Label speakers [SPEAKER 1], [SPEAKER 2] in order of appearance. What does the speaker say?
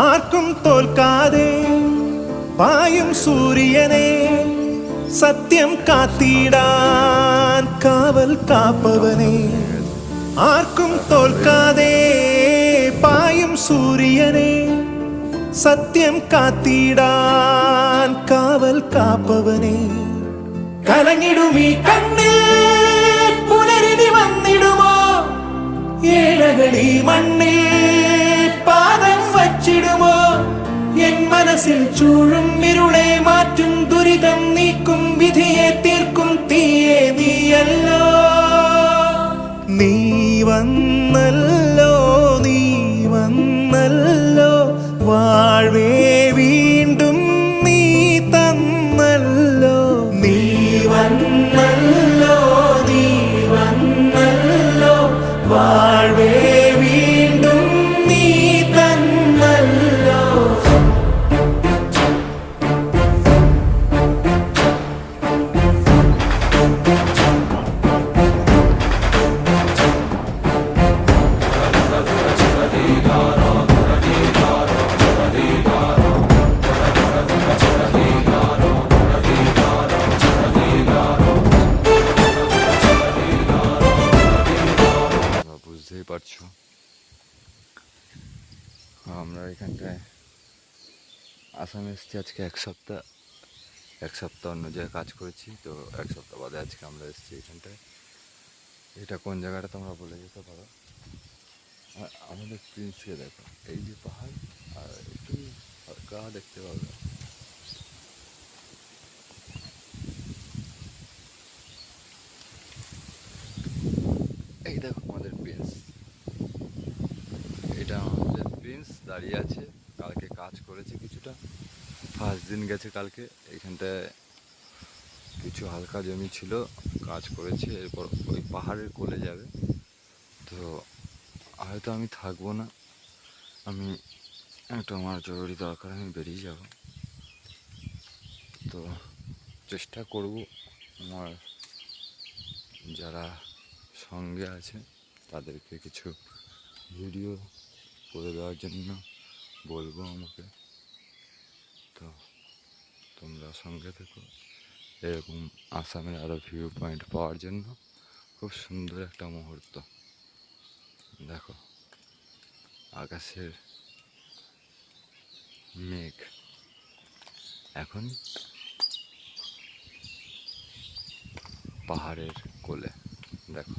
[SPEAKER 1] ആർക്കും തോൽക്കാതെ പായും സൂര്യനെ സത്യം കാത്തിടാൻ കാവൽ കാപ്പവനെ. ആർക്കും തോൽക്കാതെ പായും സൂര്യനെ സത്യം കാത്തിടാൻ കാവൽ കാപ്പവനെ. കലങ്ങിടുമീ കണ്ണിൽ പുലരിനി വന്നിടുമോ? ഏഴകളി മണ്ണിൽ പാദം വച്ചിടുമോ? എൻ മനസ്സിൽ ചൂഴും ഇരുളെ മാറ്റും ദുരിതം നീക്കും വിധിയെ തീർക്കും തീയെ നീയല്ലോ. നീ വന്നല്ലോ, നീ വന്നല്ലോ, വാഴ്വേ വീണ്ടും നീ തന്നല്ലോ. നീ വന്നല്ലോ, നീ വന്നല്ലോ, വാഴ്വേ വീണ്ടും നീ തന്നല്ലോ.
[SPEAKER 2] বুঝতেই পারছো আমরা এখানটায় আসামে এসেছি আজকে এক সপ্তাহ অন্য জায়গায় কাজ করেছি, তো এক সপ্তাহ বাদে আজকে আমরা এসেছি এখানটায়। এটা কোন জায়গাটা তোমরা বলে যেতে পারো? আর আমাদের প্রিন্সকে দেখো, এই যে পাহাড় আর একটু হালকা দেখতে পাবে। এই দেখো আমাদের প্রিন্স, এটা আমাদের প্রিন্স দাঁড়িয়ে আছে। কালকে কাজ করেছে কিছুটা, ফার্স্ট দিন গেছে কালকে। এইখানটায় কিছু হালকা জমি ছিল, কাজ করেছে। এরপর ওই পাহাড়ের কোলে যাবে। তো হয়তো আমি থাকবো না, আমি একটু আমার জরুরি দরকার, আমি বেরিয়ে যাব। তো চেষ্টা করব আমার যারা সঙ্গে আছে তাদেরকে কিছু ভিডিও করে দেওয়ার জন্য বলবো আমাকে। তো তোমরা সঙ্গে থেকো এরকম আসামের আরও ভিউ পয়েন্ট পাওয়ার জন্য। খুব সুন্দর একটা মুহূর্ত দেখো, আকাশের মেঘ এখন পাহাড়ের কোলে দেখো।